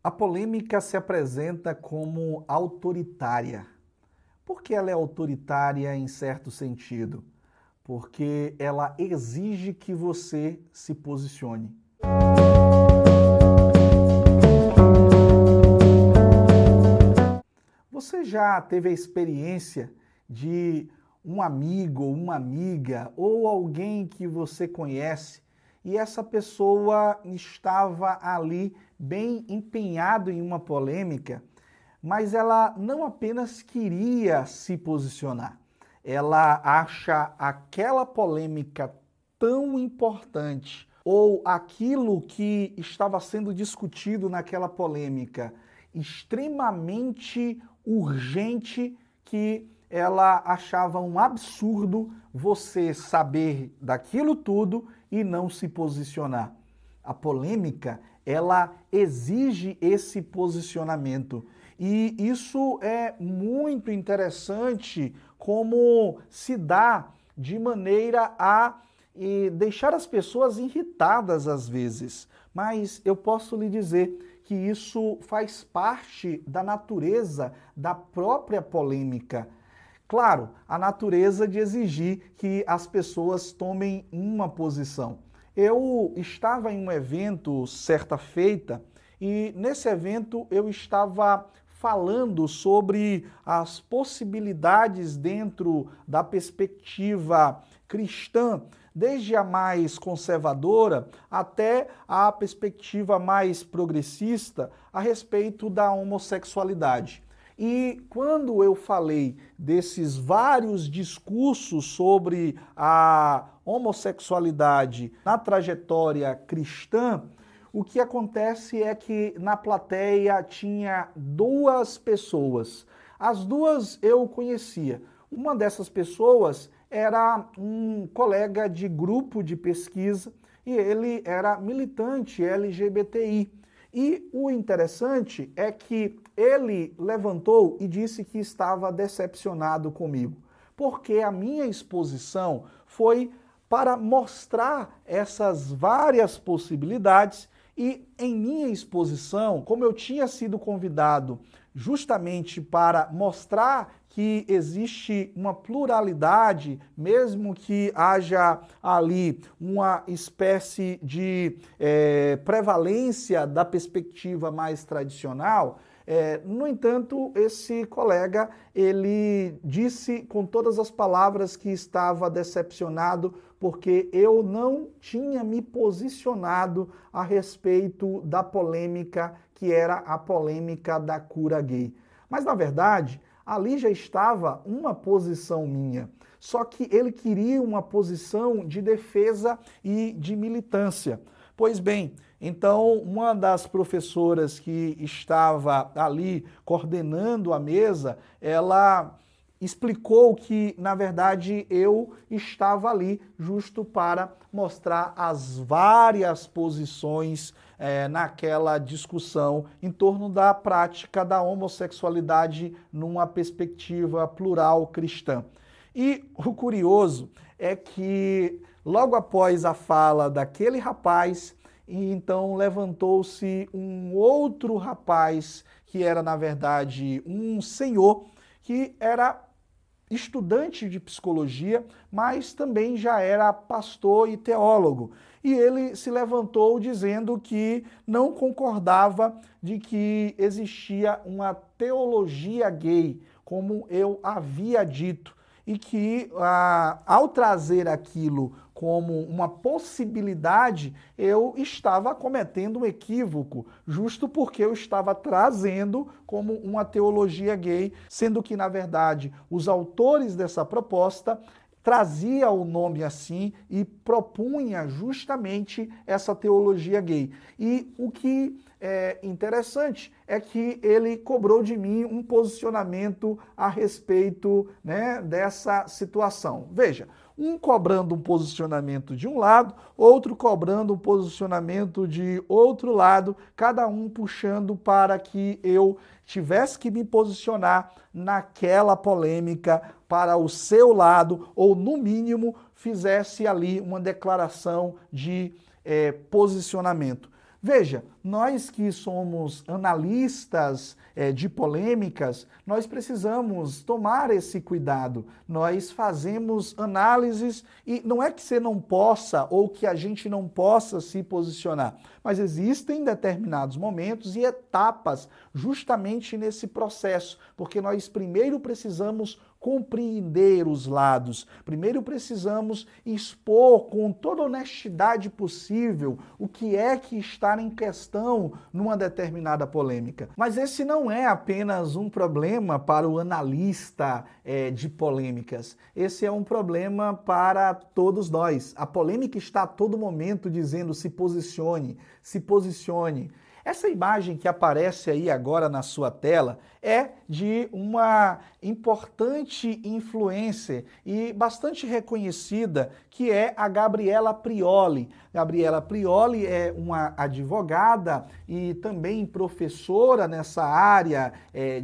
A polêmica se apresenta como autoritária. Por que ela é autoritária em certo sentido? Porque ela exige que você se posicione. Você já teve a experiência de um amigo ou uma amiga ou alguém que você conhece e essa pessoa estava ali bem empenhado em uma polêmica, mas ela não apenas queria se posicionar, ela acha aquela polêmica tão importante ou aquilo que estava sendo discutido naquela polêmica extremamente urgente que ela achava um absurdo você saber daquilo tudo e não se posicionar. A polêmica, ela exige esse posicionamento. E isso é muito interessante como se dá de maneira a deixar as pessoas irritadas às vezes. Mas eu posso lhe dizer que isso faz parte da natureza da própria polêmica. Claro, a natureza de exigir que as pessoas tomem uma posição. Eu estava em um evento certa feita e nesse evento eu estava falando sobre as possibilidades dentro da perspectiva cristã, desde a mais conservadora até a perspectiva mais progressista a respeito da homossexualidade. E quando eu falei desses vários discursos sobre a homossexualidade na trajetória cristã, o que acontece é que na plateia tinha duas pessoas. As duas eu conhecia. Uma dessas pessoas era um colega de grupo de pesquisa e ele era militante LGBTI. E o interessante é que ele levantou e disse que estava decepcionado comigo, porque a minha exposição foi para mostrar essas várias possibilidades e em minha exposição, como eu tinha sido convidado justamente para mostrar que existe uma pluralidade, mesmo que haja ali uma espécie de prevalência da perspectiva mais tradicional. No entanto, esse colega, ele disse com todas as palavras que estava decepcionado porque eu não tinha me posicionado a respeito da polêmica que era a polêmica da cura gay. Mas, na verdade, ali já estava uma posição minha. Só que ele queria uma posição de defesa e de militância. Pois bem, então uma das professoras que estava ali coordenando a mesa, ela explicou que, na verdade, eu estava ali justo para mostrar as várias posições naquela discussão em torno da prática da homossexualidade numa perspectiva plural cristã. E o curioso é que, logo após a fala daquele rapaz, então levantou-se um outro rapaz, que era, na verdade, um senhor, que era estudante de psicologia, mas também já era pastor e teólogo. E ele se levantou dizendo que não concordava de que existia uma teologia gay, como eu havia dito, e que ao trazer aquilo como uma possibilidade, eu estava cometendo um equívoco, justo porque eu estava trazendo como uma teologia gay, sendo que, na verdade, os autores dessa proposta trazia o nome assim e propunha justamente essa teologia gay. E o que é interessante é que ele cobrou de mim um posicionamento a respeito, né, dessa situação. Veja, um cobrando um posicionamento de um lado, outro cobrando um posicionamento de outro lado, cada um puxando para que eu tivesse que me posicionar naquela polêmica para o seu lado, ou no mínimo fizesse ali uma declaração de posicionamento. Veja, nós que somos analistas de polêmicas, nós precisamos tomar esse cuidado. Nós fazemos análises e não é que você não possa ou que a gente não possa se posicionar, mas existem determinados momentos e etapas justamente nesse processo, porque nós primeiro precisamos compreender os lados. Primeiro precisamos expor com toda honestidade possível o que é que está em questão numa determinada polêmica. Mas esse não é apenas um problema para o analista de polêmicas. Esse é um problema para todos nós. A polêmica está a todo momento dizendo se posicione, se posicione. Essa imagem que aparece aí agora na sua tela é de uma importante influencer e bastante reconhecida, que é a Gabriela Prioli. Gabriela Prioli é uma advogada e também professora nessa área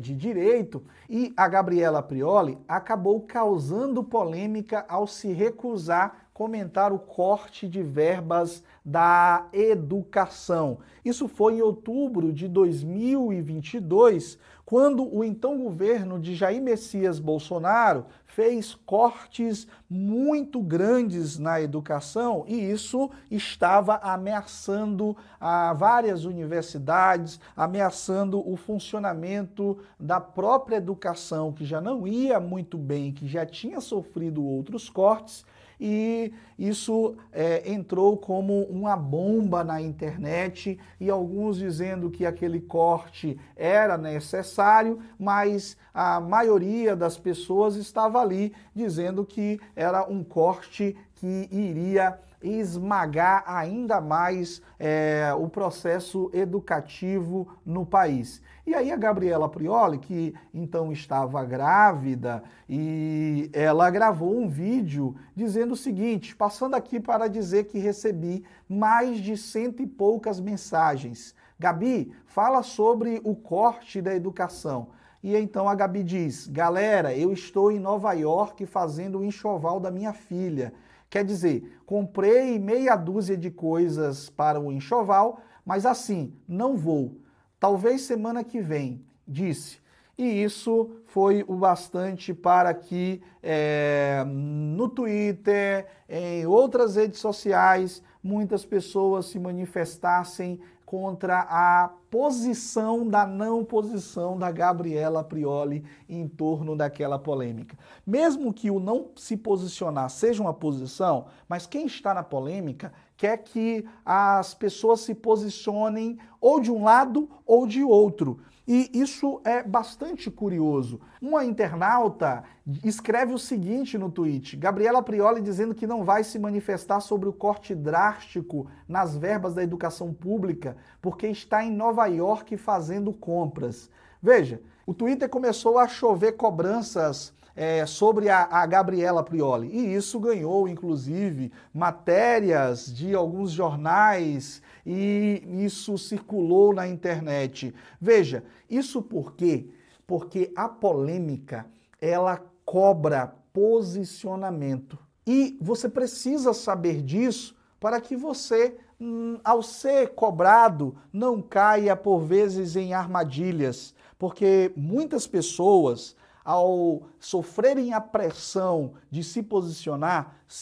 de direito, e a Gabriela Prioli acabou causando polêmica ao se recusar comentar o corte de verbas da educação. Isso foi em outubro de 2022, quando o então governo de Jair Messias Bolsonaro fez cortes muito grandes na educação e isso estava ameaçando várias universidades, ameaçando o funcionamento da própria educação, que já não ia muito bem, que já tinha sofrido outros cortes. E isso entrou como uma bomba na internet e alguns dizendo que aquele corte era necessário, mas a maioria das pessoas estava ali dizendo que era um corte que iria esmagar ainda mais o processo educativo no país. E aí a Gabriela Prioli, que então estava grávida, e ela gravou um vídeo dizendo o seguinte, passando aqui para dizer que recebi mais de 100 e poucas mensagens. Gabi, fala sobre o corte da educação. E então a Gabi diz, galera, eu estou em Nova York fazendo o enxoval da minha filha. Quer dizer, comprei meia dúzia de coisas para o enxoval, mas assim, não vou. Talvez semana que vem, disse. E isso foi o bastante para que no Twitter, em outras redes sociais, muitas pessoas se manifestassem contra a posição da não posição da Gabriela Prioli em torno daquela polêmica. Mesmo que o não se posicionar seja uma posição, mas quem está na polêmica quer que as pessoas se posicionem ou de um lado ou de outro. E isso é bastante curioso. Uma internauta escreve o seguinte no tweet, Gabriela Prioli dizendo que não vai se manifestar sobre o corte drástico nas verbas da educação pública porque está em Nova York fazendo compras. Veja, o Twitter começou a chover cobranças sobre a Gabriela Prioli. E isso ganhou, inclusive, matérias de alguns jornais e isso circulou na internet. Veja, isso por quê? Porque a polêmica, ela cobra posicionamento. E você precisa saber disso para que você, ao ser cobrado, não caia, por vezes, em armadilhas. Porque muitas pessoas, ao sofrerem a pressão de se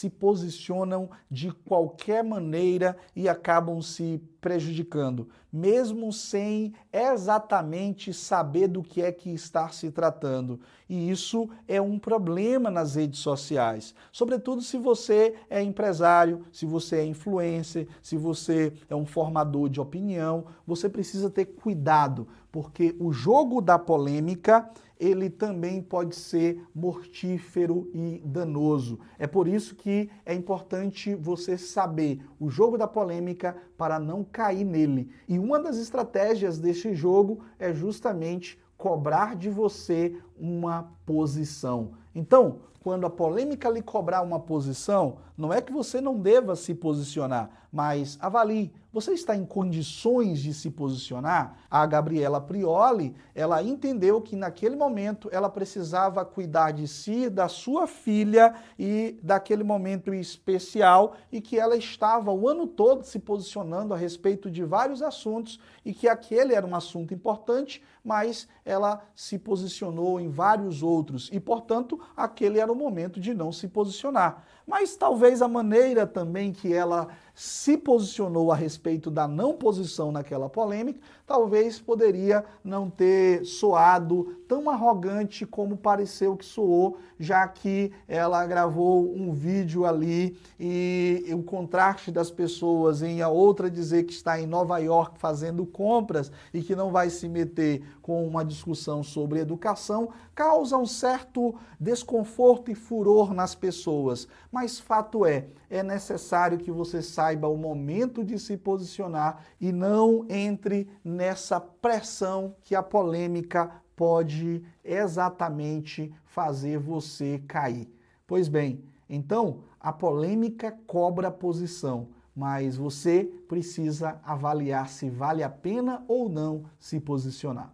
posicionam de qualquer maneira e acabam se prejudicando, mesmo sem exatamente saber do que é que está se tratando. E isso é um problema nas redes sociais, sobretudo se você é empresário, se você é influencer, se você é um formador de opinião, você precisa ter cuidado, porque o jogo da polêmica, ele também pode ser mortífero e danoso. É por isso que é importante você saber o jogo da polêmica para não cair nele. E uma das estratégias deste jogo é justamente cobrar de você uma posição. Então, quando a polêmica lhe cobrar uma posição, Não é que você não deva se posicionar, mas avalie. Você está em condições de se posicionar? A Gabriela Prioli, ela entendeu que naquele momento ela precisava cuidar de si, da sua filha e daquele momento especial e que ela estava o ano todo se posicionando a respeito de vários assuntos e que aquele era um assunto importante, mas ela se posicionou em vários outros e, portanto, aquele era o momento de não se posicionar. Mas talvez a maneira também que ela se posicionou a respeito da não posição naquela polêmica, talvez poderia não ter soado tão arrogante como pareceu que soou, já que ela gravou um vídeo ali e o contraste das pessoas em a outra dizer que está em Nova York fazendo compras e que não vai se meter com uma discussão sobre educação, causa um certo desconforto e furor nas pessoas. Mas fato é necessário que você saiba o momento de se posicionar e não entre nessa pressão que a polêmica pode exatamente fazer você cair. Pois bem, então a polêmica cobra posição, mas você precisa avaliar se vale a pena ou não se posicionar.